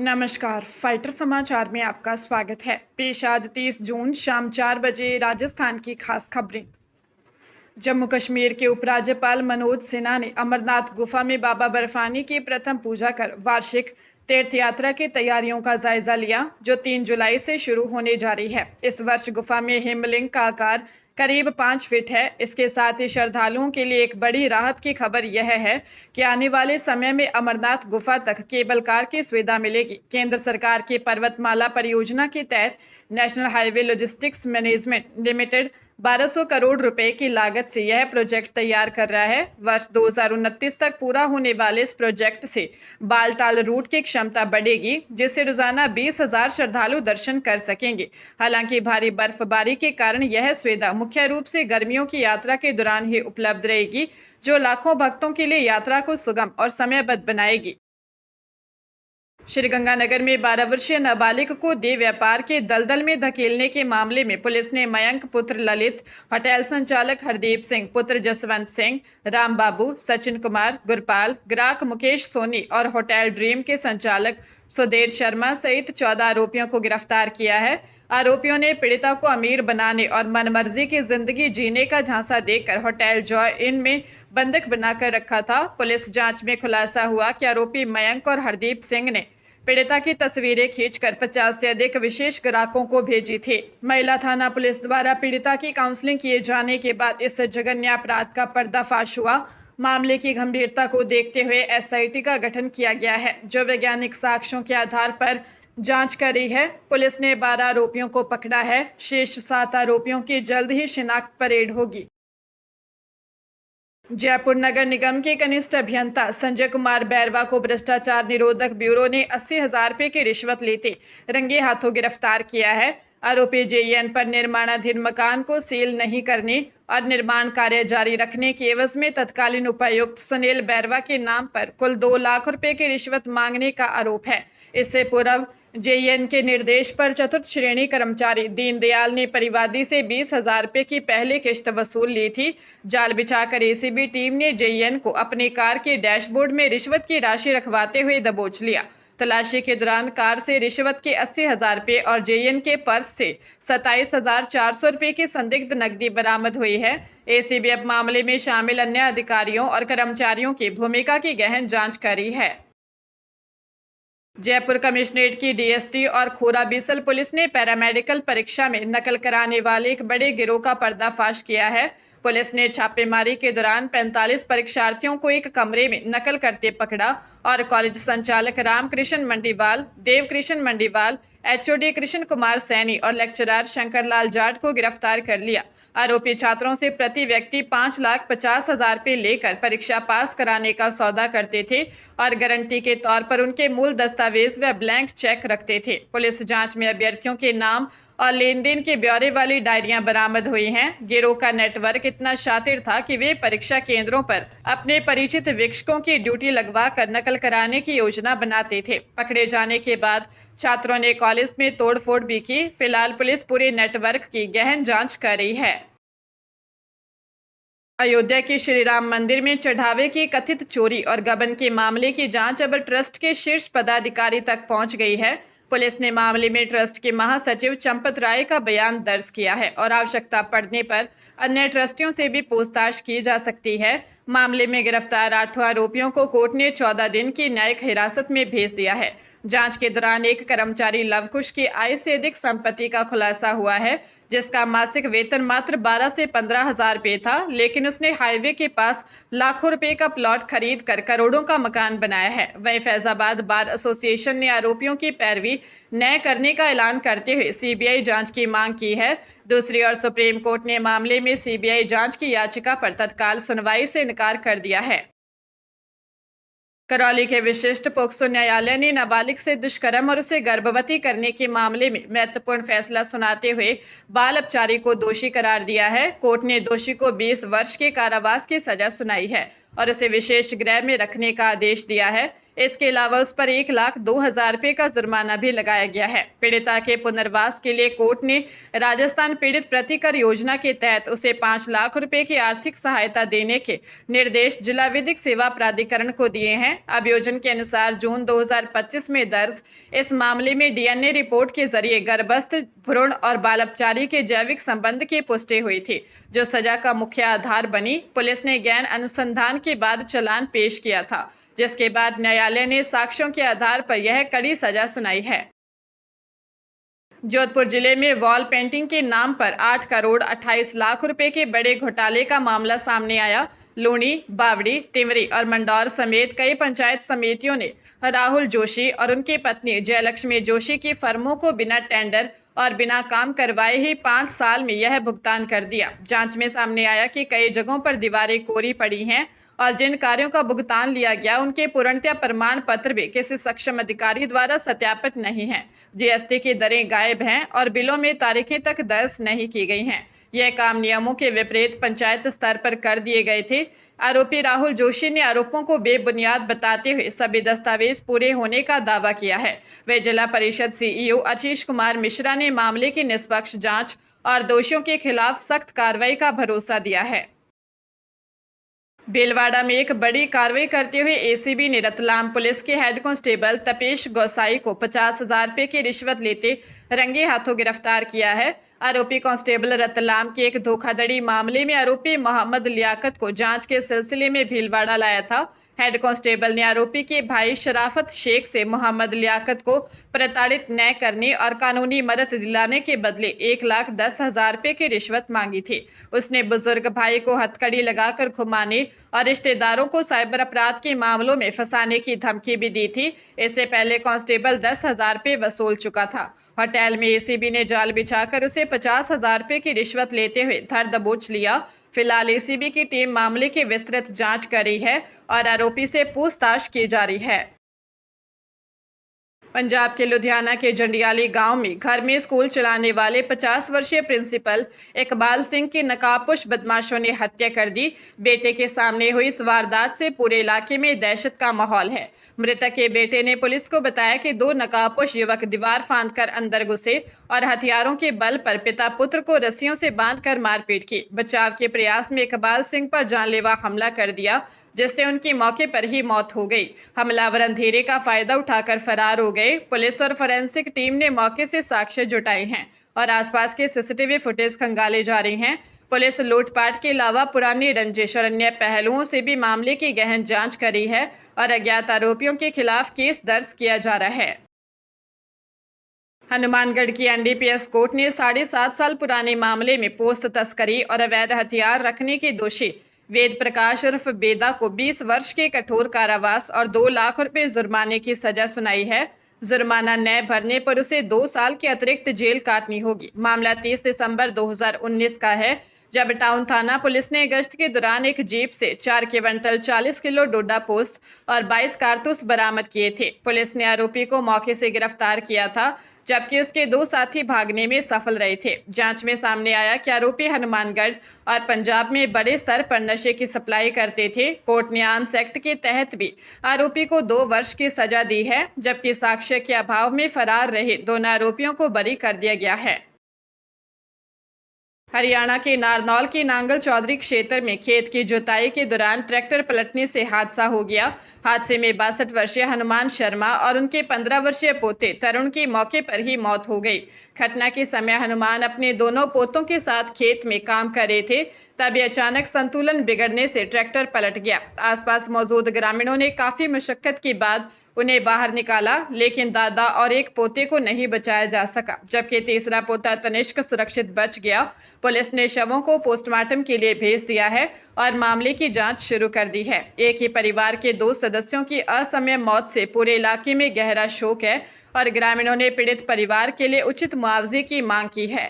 नमस्कार, फाइटर समाचार में आपका स्वागत है। पेश आज 30 जून शाम 4 बजे राजस्थान की खास खबरें। जम्मू कश्मीर के उपराज्यपाल मनोज सिन्हा ने अमरनाथ गुफा में बाबा बर्फानी की प्रथम पूजा कर वार्षिक तीर्थ यात्रा की तैयारियों का जायजा लिया, जो 3 जुलाई से शुरू होने जा रही है। इस वर्ष गुफा में हिमलिंग का आकार करीब 5 फीट है। इसके साथ ही श्रद्धालुओं के लिए एक बड़ी राहत की खबर यह है कि आने वाले समय में अमरनाथ गुफा तक केबल कार की सुविधा मिलेगी। केंद्र सरकार की पर्वतमाला परियोजना के तहत national highway logistics management limited 1200 crore रुपए की लागत से यह प्रोजेक्ट तैयार कर रहा है। वर्ष 2029 तक पूरा होने वाले इस प्रोजेक्ट से बालटाल रूट की क्षमता बढ़ेगी, जिससे रोजाना 20,000 श्रद्धालु दर्शन कर सकेंगे। हालांकि भारी बर्फबारी के कारण यह सुविधा मुख्य रूप से गर्मियों की यात्रा के दौरान ही उपलब्ध रहेगी, जो लाखों भक्तों के लिए यात्रा को सुगम और समयबद्ध बनाएगी। श्रीगंगानगर में 12 वर्षीय नाबालिग को देह व्यापार के दलदल में धकेलने के मामले में पुलिस ने मयंक पुत्र ललित, होटल संचालक हरदीप सिंह पुत्र जसवंत सिंह, राम बाबू, सचिन कुमार, गुरपाल, ग्राहक मुकेश सोनी और होटल ड्रीम के संचालक सुधीर शर्मा सहित 14 आरोपियों को गिरफ्तार किया है। आरोपियों ने पीड़िता को अमीर बनाने और मनमर्जी की जिंदगी जीने का झांसा देकर होटल जॉय इन में बंधक बनाकर रखा था। पुलिस जांच में खुलासा हुआ कि आरोपी मयंक और हरदीप सिंह ने पीड़िता की तस्वीरें खींचकर 50 से अधिक विशेष ग्राहकों को भेजी थी। महिला थाना पुलिस द्वारा पीड़िता की काउंसलिंग किए जाने के बाद इस जघन्य अपराध का पर्दाफाश हुआ। मामले की गंभीरता को देखते हुए एसआईटी का गठन किया गया है, जो वैज्ञानिक साक्ष्यों के आधार पर जांच कर रही है। पुलिस ने 12 आरोपियों को पकड़ा है। शेष 7 आरोपियों की जल्द ही शिनाख्त परेड होगी। जयपुर नगर निगम के कनिष्ठ अभियंता संजय कुमार बैरवा को भ्रष्टाचार निरोधक ब्यूरो ने 80,000 रुपये की रिश्वत लेते रंगे हाथों गिरफ्तार किया है। आरोपी जेईएन पर निर्माणाधीन मकान को सील नहीं करने और निर्माण कार्य जारी रखने की एवज में तत्कालीन उपायुक्त सुनील बैरवा के नाम पर कुल 2 लाख रुपए की रिश्वत मांगने का आरोप है। इससे पूर्व जेईएन के निर्देश पर चतुर्थ श्रेणी कर्मचारी दीनदयाल ने परिवादी से 20,000 रुपये की पहली किश्त वसूल ली थी। जाल बिछाकर एसीबी टीम ने जेईएन को अपनी कार के डैशबोर्ड में रिश्वत की राशि रखवाते हुए दबोच लिया। तलाशी के दौरान कार से रिश्वत के 80,000 रुपये और जेईएन के पर्स से 27,400 रुपये की संदिग्ध नकदी बरामद हुई है। एसीबी अब मामले में शामिल अन्य अधिकारियों और कर्मचारियों की भूमिका की गहन जांच कर रही है। जयपुर कमिश्नरेट की डीएसटी और खोरा बीसल पुलिस ने पैरामेडिकल परीक्षा में नकल कराने वाले एक बड़े गिरोह का पर्दाफाश किया है। पुलिस ने छापेमारी के दौरान 45 परीक्षार्थियों को एक कमरे में नकल करते पकड़ा और कॉलेज संचालक रामकृष्ण मंडीवाल, देवकृष्ण मंडीवाल, एचओडी कृष्ण कुमार सैनी और लेक्चरर शंकरलाल जाट को गिरफ्तार कर लिया। आरोपी छात्रों से प्रति व्यक्ति 5,50,000 रुपये लेकर परीक्षा पास कराने का सौदा करते थे और गारंटी के तौर पर उनके मूल दस्तावेज व ब्लैंक चेक रखते थे। पुलिस जांच में अभ्यर्थियों के नाम और लेन देन के ब्यौरे वाली डायरियां बरामद हुई हैं। गिरोह का नेटवर्क इतना शातिर था कि वे परीक्षा केंद्रों पर अपने परिचित वीक्षकों की ड्यूटी लगवा कर नकल कराने की योजना बनाते थे। पकड़े जाने के बाद छात्रों ने कॉलेज में तोड़फोड़ भी की। फिलहाल पुलिस पूरे नेटवर्क की गहन जांच कर रही है। अयोध्या के श्री राम मंदिर में चढ़ावे की कथित चोरी और गबन के मामले की जांच अब ट्रस्ट के शीर्ष पदाधिकारी तक पहुंच गई है। पुलिस ने मामले में ट्रस्ट के महासचिव चंपत राय का बयान दर्ज किया है और आवश्यकता पड़ने पर अन्य ट्रस्टियों से भी पूछताछ की जा सकती है। मामले में गिरफ्तार 8 आरोपियों को कोर्ट ने 14 दिन की न्यायिक हिरासत में भेज दिया है। जांच के दौरान एक कर्मचारी लवकुश की आय से अधिक संपत्ति का खुलासा हुआ है, जिसका मासिक वेतन मात्र 12 से 15,000 रुपये था, लेकिन उसने हाईवे के पास लाखों रुपए का प्लॉट खरीद कर करोड़ों का मकान बनाया है। वहीं फैजाबाद बार एसोसिएशन ने आरोपियों की पैरवी न करने का ऐलान करते हुए सीबीआई जांच की मांग की है। दूसरी ओर सुप्रीम कोर्ट ने मामले में सीबीआई जांच की याचिका पर तत्काल सुनवाई से इनकार कर दिया है। करौली के विशिष्ट पोक्सो न्यायालय ने नाबालिग से दुष्कर्म और उसे गर्भवती करने के मामले में महत्वपूर्ण फैसला सुनाते हुए बाल अपचारी को दोषी करार दिया है। कोर्ट ने दोषी को 20 वर्ष के कारावास की सजा सुनाई है और उसे विशेष गृह में रखने का आदेश दिया है। इसके अलावा उस पर 1,02,000 रुपये का जुर्माना भी लगाया गया है। पीड़िता के पुनर्वास के लिए कोर्ट ने राजस्थान पीड़ित प्रतिकर योजना के तहत उसे 5 लाख रुपए की आर्थिक सहायता देने के निर्देश जिला विधिक सेवा प्राधिकरण को दिए हैं। अभियोजन के अनुसार जून 2025 में दर्ज इस मामले में डीएनए रिपोर्ट के जरिए गर्भस्थ, भ्रूण और बाल अपचारी के जैविक संबंध की पुष्टि हुई थी, जो सजा का मुख्य आधार बनी। पुलिस ने गहन अनुसंधान के बाद चालान पेश किया था, जिसके बाद न्यायालय ने साक्ष्यों के आधार पर यह कड़ी सजा सुनाई है। जोधपुर जिले में वॉल पेंटिंग के नाम पर 8 करोड़ 28 लाख रुपए के बड़े घोटाले का मामला सामने आया। लूणी, बावड़ी, तिमरी और मंडौर समेत कई पंचायत समितियों ने राहुल जोशी और उनकी पत्नी जयलक्ष्मी जोशी की फर्मों को बिना टेंडर और बिना काम करवाए ही 5 साल में यह भुगतान कर दिया। जांच में सामने आया कि कई जगहों पर दीवारें कोरी पड़ी हैं और जिन कार्यों का भुगतान लिया गया उनके पूर्णतया प्रमाण पत्र भी किसी सक्षम अधिकारी द्वारा सत्यापित नहीं है। जीएसटी की दरें गायब हैं और बिलों में तारीखें तक दर्ज नहीं की गई हैं। यह काम नियमों के विपरीत पंचायत स्तर पर कर दिए गए थे। आरोपी राहुल जोशी ने आरोपों को बेबुनियाद बताते हुए सभी दस्तावेज पूरे होने का दावा किया है। वे जिला परिषद सीईओ आशीष कुमार मिश्रा ने मामले की निष्पक्ष जांच और दोषियों के खिलाफ सख्त कार्रवाई का भरोसा दिया है। भीलवाड़ा में एक बड़ी कार्रवाई करते हुए एसीबी ने रतलाम पुलिस के हेड कांस्टेबल तपेश गोसाई को 50,000 रुपये की रिश्वत लेते रंगे हाथों गिरफ्तार किया है। आरोपी कांस्टेबल रतलाम के एक धोखाधड़ी मामले में आरोपी मोहम्मद लियाकत को जांच के सिलसिले में भीलवाड़ा लाया था। हेड कांस्टेबल ने आरोपी के भाई शराफत शेख से मोहम्मद लियाकत को प्रताड़ित न करने और कानूनी मदद दिलाने के बदले 1,10,000 रुपये की रिश्वत मांगी थी। उसने बुजुर्ग भाई को हथकड़ी लगाकर घुमाने और रिश्तेदारों को साइबर अपराध के मामलों में फंसाने की धमकी भी दी थी। इससे पहले कांस्टेबल 10,000 रुपये वसूल चुका था। होटल में एसीबी ने जाल बिछाकर उसे 50,000 रुपये की रिश्वत लेते हुए धर दबोच लिया। फिलहाल एसीबी की टीम मामले की विस्तृत जांच कर रही है और आरोपी से पूछताछ की जा रही है। पंजाब के लुधियाना के जंडियाली गांव में घर में स्कूल चलाने वाले 50 वर्षीय प्रिंसिपल इकबाल सिंह की नकाबपोश बदमाशों ने हत्या कर दी। बेटे के सामने हुई इस वारदात से पूरे इलाके में दहशत का माहौल है। मृतक के बेटे ने पुलिस को बताया कि 2 नकाबपोश युवक दीवार फांदकर अंदर घुसे और हथियारों के बल पर पिता पुत्र को रस्सियों से बांधकर मारपीट की। बचाव के प्रयास में इकबाल सिंह पर जानलेवा हमला कर दिया, जिससे उनकी मौके पर ही मौत हो गई। हमलावर अंधेरे का फायदा उठाकर फरार हो गए। पुलिस और फोरेंसिक टीम ने मौके से साक्ष्य जुटाए हैं और आसपास के सीसीटीवी फुटेज खंगाले जा रहे हैं। पुलिस लूटपाट के अलावा पुरानी रंजिश और अन्य पहलुओं से भी मामले की गहन जांच करी है और अज्ञात आरोपियों के खिलाफ केस दर्ज किया जा रहा है। हनुमानगढ़ की एनडीपीएस कोर्ट ने 7.5 साल पुराने मामले में पोस्त तस्करी और अवैध हथियार रखने के दोषी वेद प्रकाश उर्फ बेदा को 20 वर्ष के कठोर कारावास और 2 लाख रुपए जुर्माने की सजा सुनाई है। जुर्माना न भरने पर उसे 2 साल की अतिरिक्त जेल काटनी होगी। मामला 30 दिसंबर 2019 का है, जब टाउन थाना पुलिस ने गश्त के दौरान एक जीप से 4 क्विंटल 40 किलो डोडा पोस्त और 22 कारतूस बरामद किए थे। पुलिस ने आरोपी को मौके से गिरफ्तार किया था, जबकि उसके 2 साथी भागने में सफल रहे थे। जांच में सामने आया कि आरोपी हनुमानगढ़ और पंजाब में बड़े स्तर पर नशे की सप्लाई करते थे। कोर्ट ने आर्म्स एक्ट के तहत भी आरोपी को 2 वर्ष की सजा दी है, जबकि साक्ष्य के अभाव में फरार रहे दोनों आरोपियों को बरी कर दिया गया है। हरियाणा के नारनौल के नांगल चौधरी क्षेत्र में खेत की जुताई के दौरान ट्रैक्टर पलटने से हादसा हो गया। हादसे में 62 वर्षीय हनुमान शर्मा और उनके 15 वर्षीय पोते तरुण की मौके पर ही मौत हो गई। घटना के समय हनुमान अपने दोनों पोतों के साथ खेत में काम कर रहे थे, तभी अचानक संतुलन बिगड़ने से ट्रैक्टर पलट गया। आसपास मौजूद ग्रामीणों ने काफी मशक्कत के बाद उन्हें बाहर निकाला, लेकिन दादा और एक पोते को नहीं बचाया जा सका, जबकि तीसरा पोता तनिष्क सुरक्षित बच गया। पुलिस ने शवों को पोस्टमार्टम के लिए भेज दिया है और मामले की जांच शुरू कर दी है। एक ही परिवार के 2 सदस्यों की असमय मौत से पूरे इलाके में गहरा शोक है और ग्रामीणों ने पीड़ित परिवार के लिए उचित मुआवजे की मांग की है।